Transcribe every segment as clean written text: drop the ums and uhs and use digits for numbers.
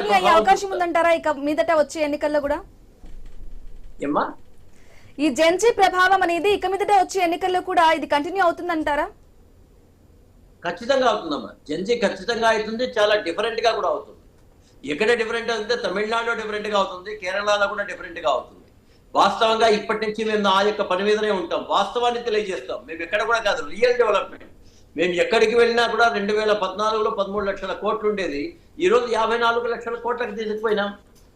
Continue అయ్యే అవకాశం ఉందంటారా ఇక మీదట వచ్చే ఎన్నికల్లో కూడా? ఈ జెన్జీ ప్రభావం అనేది ఇక మీదట వచ్చే ఎన్నికల్లో కూడా ఇది కంటిన్యూ అవుతుందంటారా? ఖచ్చితంగా అవుతుందమ్మా. జెన్జీ ఖచ్చితంగా అవుతుంది, చాలా డిఫరెంట్ గా కూడా అవుతుంది. ఎక్కడ డిఫరెంట్ అవుతుంటే తమిళనాడులో డిఫరెంట్ గా అవుతుంది, కేరళలో కూడా డిఫరెంట్ గా అవుతుంది. వాస్తవంగా ఇప్పటి నుంచి మేము ఆ యొక్క పని మీదనే ఉంటాం, వాస్తవాన్ని తెలియజేస్తాం. మేము ఎక్కడ కూడా కాదు, రియల్ డెవలప్మెంట్. మేము ఎక్కడికి వెళ్ళినా కూడా 2014లో 13 లక్షల కోట్లు ఉండేది, ఈ రోజు 54 లక్షల కోట్లకు తీసుకుపోయినాం.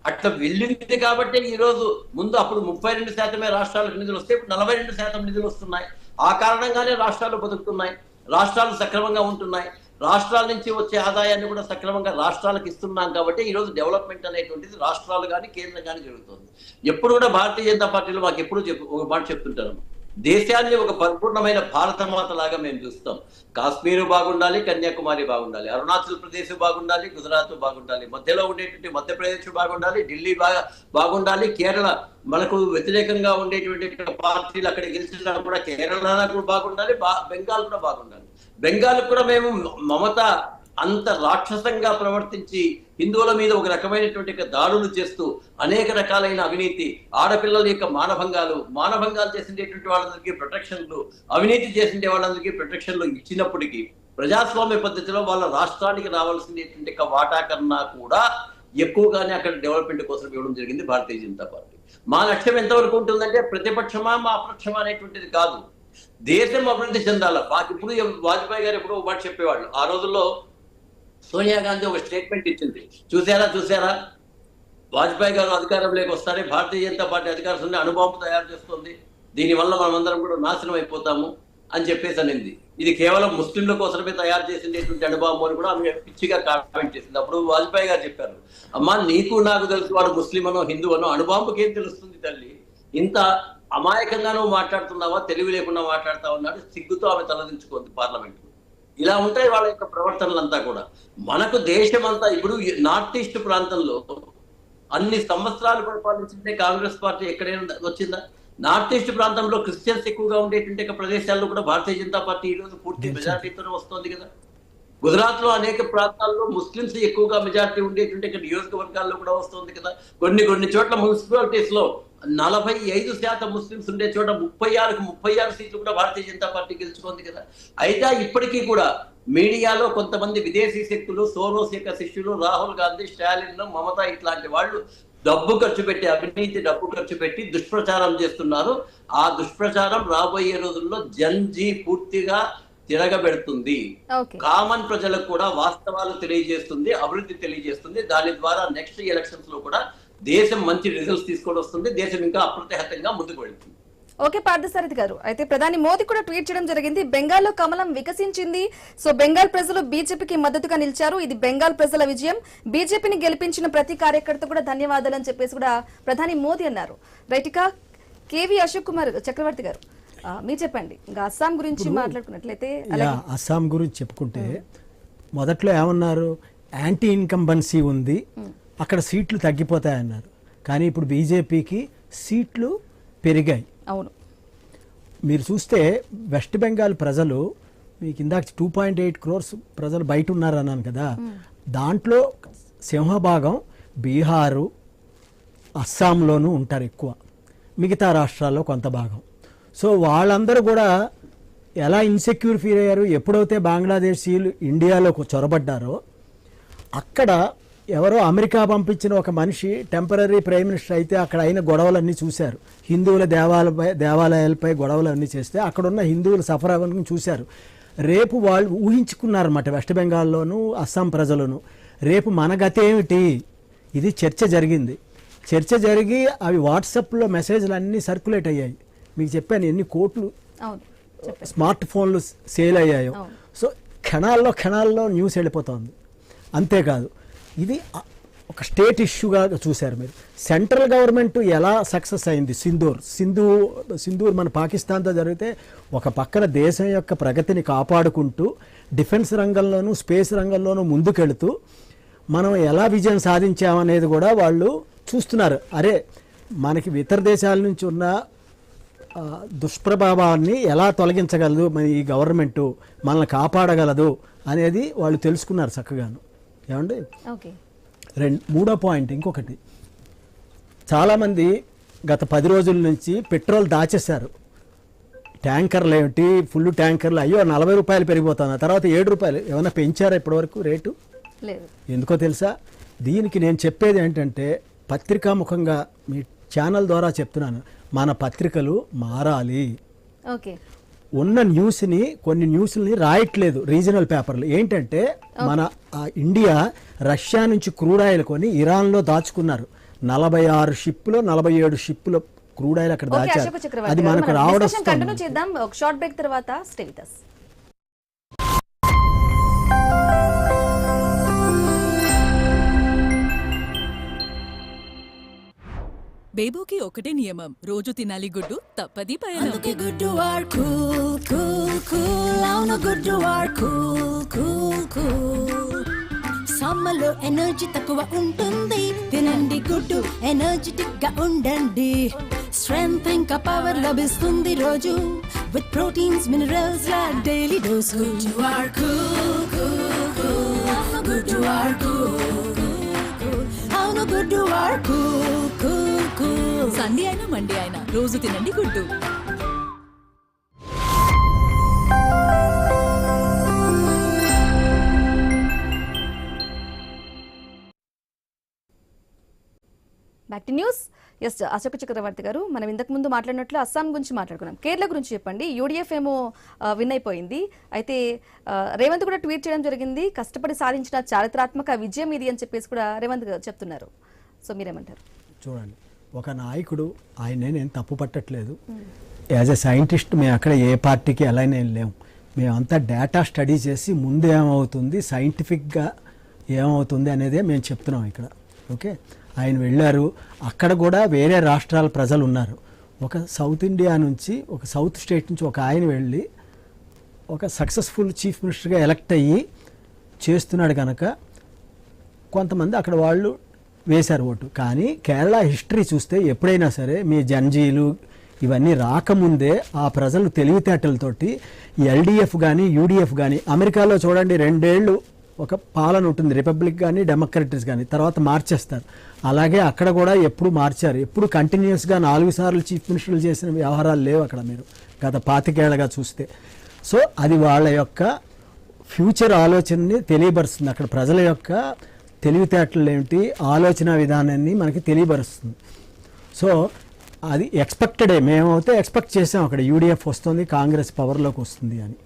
అట్లా వెళ్ళింది కాబట్టి ఈ రోజు, ముందు అప్పుడు 32% రాష్ట్రాలకు నిధులు వస్తే ఇప్పుడు 42% నిధులు వస్తున్నాయి. ఆ కారణంగానే రాష్ట్రాలు బతుకుతున్నాయి, రాష్ట్రాలు సక్రమంగా ఉంటున్నాయి. రాష్ట్రాల నుంచి వచ్చే ఆదాయాన్ని కూడా సక్రమంగా రాష్ట్రాలకు ఇస్తున్నాం కాబట్టి ఈ రోజు డెవలప్మెంట్ అనేటువంటిది రాష్ట్రాలు కానీ కేంద్రం కానీ జరుగుతుంది. ఎప్పుడు కూడా భారతీయ జనతా పార్టీలో మాకు ఎప్పుడు ఒక మాట చెప్తుంటారు, దేశాన్ని ఒక పరిపూర్ణమైన భారతమాత లాగా మేము చూస్తాం. కాశ్మీర్ బాగుండాలి, కన్యాకుమారి బాగుండాలి, అరుణాచల్ ప్రదేశ్ బాగుండాలి, గుజరాత్ బాగుండాలి, మధ్యలో ఉండేటువంటి మధ్యప్రదేశ్ బాగుండాలి, ఢిల్లీ బాగుండాలి, కేరళ మనకు వ్యతిరేకంగా ఉండేటువంటి పార్టీలు అక్కడ గెలిచినా కూడా కేరళ కూడా బాగుండాలి, బెంగాల్ కూడా బాగుండాలి. బెంగాల్ కూడా మేము మమత అంత రాక్షసంగా ప్రవర్తించి హిందువుల మీద ఒక రకమైనటువంటి దాడులు చేస్తూ అనేక రకాలైన అవినీతి, ఆడపిల్లల యొక్క మానభంగాలు చేసిండేటువంటి వాళ్ళందరికీ ప్రొటెక్షన్లు, అవినీతి చేసిండే వాళ్ళందరికీ ప్రొటెక్షన్లు ఇచ్చినప్పటికీ ప్రజాస్వామ్య పద్ధతిలో వాళ్ళ రాష్ట్రానికి రావాల్సినటువంటి వాటా కన్నా కూడా ఎక్కువగానే అక్కడ డెవలప్మెంట్ కోసం ఇవ్వడం జరిగింది భారతీయ జనతా పార్టీ. మా లక్ష్యం ఎంతవరకు ఉంటుందంటే ప్రతిపక్షమా మా అపక్షమా అనేటువంటిది కాదు, దేశం అభివృద్ధి చెందాల. ఇప్పుడు వాజ్పేయి గారు ఎప్పుడో మాట చెప్పేవాళ్ళు, ఆ రోజుల్లో సోనియా గాంధీ ఒక స్టేట్మెంట్ ఇచ్చింది, చూసారా వాజ్పేయి గారు అధికారంలోకి వస్తారే భారతీయ జనతా పార్టీ అధికారం అణుబాంబు తయారు చేస్తుంది, దీనివల్ల మనమందరం కూడా నాశనం అయిపోతాము అని చెప్పేసి అనింది. ఇది కేవలం ముస్లింల కోసమే తయారు చేసినటువంటి అణుబాంబు అని కూడా ఆమె పిచ్చిగా కామెంట్ చేసింది. అప్పుడు వాజ్పేయి గారు చెప్పారు, అమ్మా నీకు నాకు తెలుసు వాడు ముస్లిం అనో హిందూ అనో, అణుబాంబుకి ఏం తెలుస్తుంది తల్లి, ఇంత అమాయకంగా నువ్వు మాట్లాడుతున్నావా, తెలివి లేకుండా మాట్లాడుతా ఉన్నాడు. సిగ్గుతో ఆమె తలదించుకుంది పార్లమెంట్. ఇలా ఉంటాయి వాళ్ళ యొక్క ప్రవర్తనలంతా కూడా. మనకు దేశం అంతా ఇప్పుడు నార్త్ ఈస్ట్ ప్రాంతంలో అన్ని సంవత్సరాలు పరిపాలించిందే కాంగ్రెస్ పార్టీ ఎక్కడైనా వచ్చిందా? నార్త్ ఈస్ట్ ప్రాంతంలో క్రిస్టియన్స్ ఎక్కువగా ఉండేటువంటి ప్రదేశాల్లో కూడా భారతీయ జనతా పార్టీ ఈ రోజు పూర్తి మెజారిటీతోనే వస్తుంది కదా. గుజరాత్ లో అనేక ప్రాంతాల్లో ముస్లింస్ ఎక్కువగా మెజారిటీ ఉండేటువంటి నియోజకవర్గాల్లో కూడా వస్తుంది కదా. కొన్ని చోట్ల మున్సిపాలిటీస్ లో 45% ముస్లింస్ ఉండే చోట 36 సీట్లు కూడా భారతీయ జనతా పార్టీ గెలుచుకుంది కదా. అయితే ఇప్పటికీ కూడా మీడియాలో కొంతమంది విదేశీ శక్తులు, సోరోస్ యొక్క శిష్యులు, రాహుల్ గాంధీ, స్టాలిన్, మమతా ఇట్లాంటి వాళ్ళు డబ్బు ఖర్చు పెట్టి, అవినీతి డబ్బు ఖర్చు పెట్టి దుష్ప్రచారం చేస్తున్నారు. ఆ దుష్ప్రచారం రాబోయే రోజుల్లో జన్జీ పూర్తిగా తిరగబెడుతుంది. కామన్ ప్రజలకు కూడా వాస్తవాలు తెలియజేస్తుంది, అభివృద్ధి తెలియజేస్తుంది. దాని ద్వారా నెక్స్ట్ ఎలక్షన్స్ లో కూడా దేశం మంచి రిజల్ట్స్ తీసుకొని వస్తుంది, దేశం ఇంకా అప్రతిహతంగా ముందుకు వెళ్తుంది. ఓకే పార్థసారథి గారు, అయితే ప్రధాని మోదీ కూడా ట్వీట్ చేయడం జరిగింది, బెంగాల్లో కమలం వికసించింది, సో బెంగాల్ ప్రజలు బీజేపీకి మద్దతుగా నిలిచారు, ఇది బెంగాల్ ప్రజల విజయం, బీజేపీని గెలిపించిన ప్రతి కార్యకర్త కూడా ధన్యవాదాలు అని చెప్పేసి కూడా ప్రధాని మోదీ అన్నారు. రైట్, ఇక కేవీ అశోక్ కుమార్ చక్రవర్తి గారు మీరు చెప్పండి, ఇంకా అస్సాం గురించి మాట్లాడుకున్నట్లయితే. అస్సాం గురించి చెప్పుకుంటే మొదట్లో ఏమన్నారు, యాంటీ ఇన్కంబెన్సీ ఉంది, అక్కడ సీట్లు తగ్గిపోతాయన్నారు. కానీ ఇప్పుడు బీజేపీకి సీట్లు పెరిగాయి. అవును, మీరు చూస్తే వెస్ట్ బెంగాల్ ప్రజలు, మీకు ఇందాక 2.8 crores ప్రజలు బయట ఉన్నారన్నాను కదా, దాంట్లో సింహభాగం బీహారు, అస్సాంలోనూ ఉంటారు ఎక్కువ, మిగతా రాష్ట్రాల్లో కొంత భాగం. సో వాళ్ళందరూ కూడా ఎలా ఇన్సెక్యూర్ ఫీల్ అయ్యారు, ఎప్పుడైతే బంగ్లాదేశీయులు ఇండియాలో చొరబడ్డారో అక్కడ ఎవరో అమెరికా పంపించిన ఒక మనిషి టెంపరీ ప్రైమ్ మినిస్టర్ అయితే అక్కడ అయిన గొడవలన్నీ చూశారు. హిందువుల దేవాలయాలపై గొడవలన్నీ చేస్తే అక్కడున్న హిందువులు సఫర్ అవ్వని చూశారు. రేపు వాళ్ళు ఊహించుకున్నారన్నమాట, వెస్ట్ బెంగాల్లోనూ అస్సాం ప్రజలను, రేపు మన గతి ఏమిటి, ఇది చర్చ జరిగింది. చర్చ జరిగి అవి వాట్సాప్లో మెసేజ్లు అన్నీ సర్క్యులేట్ అయ్యాయి. మీకు చెప్పాను ఎన్ని కోట్లు స్మార్ట్ ఫోన్లు సేల్ అయ్యాయో. సో క్షణాల్లో న్యూస్ వెళ్ళిపోతుంది. అంతేకాదు, ఇది ఒక స్టేట్ ఇష్యూగా చూశారు మీరు. సెంట్రల్ గవర్నమెంట్ ఎలా సక్సెస్ అయింది, సింధూర్ మన పాకిస్తాన్తో జరిగితే ఒక పక్కన దేశం యొక్క ప్రగతిని కాపాడుకుంటూ డిఫెన్స్ రంగంలోనూ స్పేస్ రంగంలోనూ ముందుకెళుతూ మనం ఎలా విజయం సాధించామనేది కూడా వాళ్ళు చూస్తున్నారు. అరే మనకి ఇతర దేశాల నుంచి ఉన్న దుష్ప్రభావాన్ని ఎలా తొలగించగలదు మన ఈ గవర్నమెంటు, మనల్ని కాపాడగలదు అనేది వాళ్ళు తెలుసుకున్నారు చక్కగాను. ఏమండి, మూడో పాయింట్ ఇంకొకటి, చాలామంది గత 10 రోజుల నుంచి పెట్రోల్ దాచేశారు. ట్యాంకర్లు ఏమిటి, ఫుల్ ట్యాంకర్లు, అయ్యో 40 రూపాయలు పెరిగిపోతున్నా, తర్వాత 7 రూపాయలు. ఏమైనా పెంచారా ఇప్పటివరకు రేటు? లేదు. ఎందుకో తెలుసా? దీనికి నేను చెప్పేది ఏంటంటే, పత్రికాముఖంగా మీ ఛానల్ ద్వారా చెప్తున్నాను, మన పత్రికలు మారాలి. ఓకే. ఉన్న న్యూస్ని, కొన్ని న్యూస్ని రాయట్లేదు రీజనల్ పేపర్లు. ఏంటంటే మన ఇండియా రష్యా నుంచి క్రూడ్ ఆయిల్ కొని ఇరాన్లో దాచుకున్నారు. 46 షిప్పులు 47 షిప్పులు క్రూడ్ ఆయిల్ అక్కడ ఓకే, దాచారు. అశోక్ చక్రవర్తి అది గారు, మనకు మనం రావడం discussion continue చేద్దాం. ఒక షార్ట్ బ్రేక్ తర్వాత స్టే విత్ us. బేబోకి ఒకటే నియమం, రోజు తినాలి గుడ్డు, తప్పది పయనం. అందుకే గుడ్డు ఆర్ కూల్ కూల్ కూల్, అవును గుడ్డు ఆర్ కూల్ కూల్ కూల్. సమ్మర్లో ఎనర్జీ తక్కువ ఉంటుంది, తినండి గుడ్డు, ఎనర్జెటిక్ గా ఉండండి. స్ట్రెంగ్త్ ఇంకా పవర్ లభిస్తుంది రోజు, విత్ ప్రోటీన్స్ మినరల్స్ లా డైలీ డోస్. గుడ్డు ఆర్ కూల్ కూల్ కూల్, అవును గుడ్డు ఆర్ కూల్ కూల్, అవును గుడ్డు are cool cool cool. Sunday అయినా మండే అయినా రోజు తినండి గుడ్డు. Back to news. Yes, Ashok Chakravarthi garu, మనం ఇంతకు ముందు మాట్లాడినట్లు అస్సాం గురించి మాట్లాడుకున్నాం. కేరళ గురించి చెప్పండి. యూడిఎఫ్ ఏమో విన్ అయిపోయింది. అయితే రేవంత్ కూడా ట్వీట్ చేయడం జరిగింది, కష్టపడి సాధించిన చారిత్రాత్మక విజయం ఇది అని చెప్పేసి కూడా రేవంత్ గారు చెప్తున్నారు. సో మీరేమంటారు? చూడండి, ఒక నాయకుడు, ఆయనే నేను తప్పు పట్టట్లేదు. యాజ్ ఎ సైంటిస్ట్ మేము అక్కడ ఏ పార్టీకి ఎలా లేము. మేమంతా డేటా స్టడీ చేసి ముందు ఏమవుతుంది, సైంటిఫిక్గా ఏమవుతుంది అనేదే మేము చెప్తున్నాం ఇక్కడ. ఓకే, ఆయన వెళ్ళారు, అక్కడ కూడా వేరే రాష్ట్రాల ప్రజలు ఉన్నారు. ఒక సౌత్ ఇండియా నుంచి, ఒక సౌత్ స్టేట్ నుంచి ఒక ఆయన వెళ్ళి ఒక సక్సెస్ఫుల్ చీఫ్ మినిస్టర్గా ఎలక్ట్ అయ్యి చేస్తున్నాడు కనుక కొంతమంది అక్కడ వాళ్ళు వేశారు ఓటు. కానీ కేరళ హిస్టరీ చూస్తే ఎప్పుడైనా సరే మీ జంజీలు ఇవన్నీ రాకముందే ఆ ప్రజలు తెలివితేటలతోటి ఎల్డిఎఫ్ కానీ యూడిఎఫ్ కానీ, అమెరికాలో చూడండి 2 ఏళ్ళు ఒక పాలన ఉంటుంది, రిపబ్లిక్ కానీ డెమోక్రటిక్స్ కానీ, తర్వాత మార్చేస్తారు. అలాగే అక్కడ కూడా ఎప్పుడు మార్చారు, ఎప్పుడు కంటిన్యూస్గా 4 సార్లు చీఫ్ మినిస్టర్లు చేసిన వ్యవహారాలు లేవు అక్కడ మీరు గత 25 ఏళ్ళగా చూస్తే. సో అది వాళ్ళ యొక్క ఫ్యూచర్ ఆలోచనని తెలియపరుస్తుంది. అక్కడ ప్రజల యొక్క తెలివితేటలు ఏమిటి, ఆలోచన విధానాన్ని మనకి తెలియపరుస్తుంది. సో అది ఎక్స్పెక్టెడే, మేమైతే ఎక్స్పెక్ట్ చేసాం అక్కడ యూడిఎఫ్ వస్తుంది, కాంగ్రెస్ పవర్లోకి వస్తుంది అని.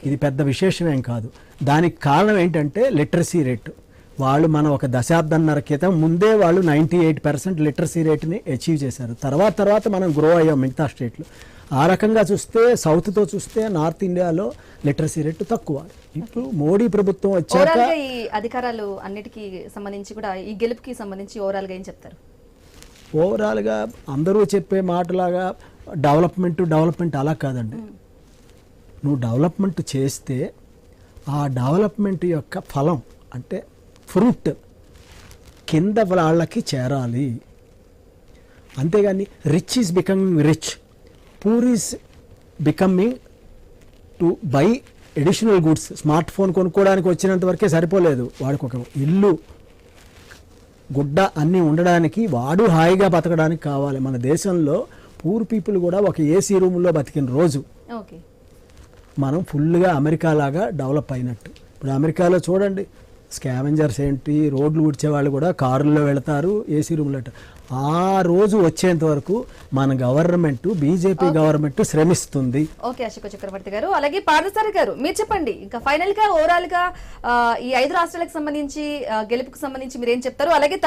ఇది పెద్ద విశేషమేం కాదు. దానికి కారణం ఏంటంటే లిటరసీ రేటు. వాళ్ళు మన ఒక దశాబ్దన్నర క్రితం ముందే వాళ్ళు 98% లిటరసీ రేటుని అచీవ్ చేశారు. తర్వాత మనం గ్రో అయ్యాం మిగతా స్టేట్లు. ఆ రకంగా చూస్తే సౌత్తో చూస్తే నార్త్ ఇండియాలో లిటరసీ రేటు తక్కువ. ఇప్పుడు మోడీ ప్రభుత్వం వచ్చాక ఈ అధికారాలు అన్నిటికీ సంబంధించి కూడా ఈ గెలుపుకి సంబంధించి ఓవరాల్ గా ఏం చెప్తారు? ఓవరాల్గా అందరూ చెప్పే మాటలాగా డెవలప్మెంట్ అలా కాదండి. నువ్వు డెవలప్మెంట్ చేస్తే ఆ డెవలప్మెంట్ యొక్క ఫలం అంటే ఫ్రూట్ కింద వాళ్ళకి చేరాలి. అంతేగాని rich is becoming rich, poor is becoming to buy additional goods. Smart phone కొనుక్కోవడానికి వచ్చినంత వరకే సరిపోలేదు, వాడికి ఒక ఇల్లు గుడ్డ అన్నీ ఉండడానికి, వాడు హాయిగా బతకడానికి కావాలి. మన దేశంలో పూర్ పీపుల్ కూడా ఒక ఏసీ రూమ్లో బతికిన రోజు ఓకే, మనం ఫుల్గా అమెరికా లాగా డెవలప్ అయినట్టు. ఇప్పుడు అమెరికాలో చూడండి, స్కావెంజర్స్ ఏంటి, రోడ్లు ఊడ్చే వాళ్ళు కూడా కారుల్లో వెళతారు, ఏసీ రూమ్లో. ఆ రోజు వచ్చేంత వరకు మన గవర్నమెంట్, బీజేపీ గవర్నమెంట్ శ్రమిస్తుంది. ఓకే అశోక్ చక్రవర్తి గారు. అలాగే పార్థసారథి గారు, మీరు చెప్పండి, ఇంకా ఫైనల్ గా ఓవరాల్ గా ఈ 5 రాష్ట్రాలకు సంబంధించి గెలుపుకు సంబంధించి మీరు ఏం చెప్తారు? అలాగే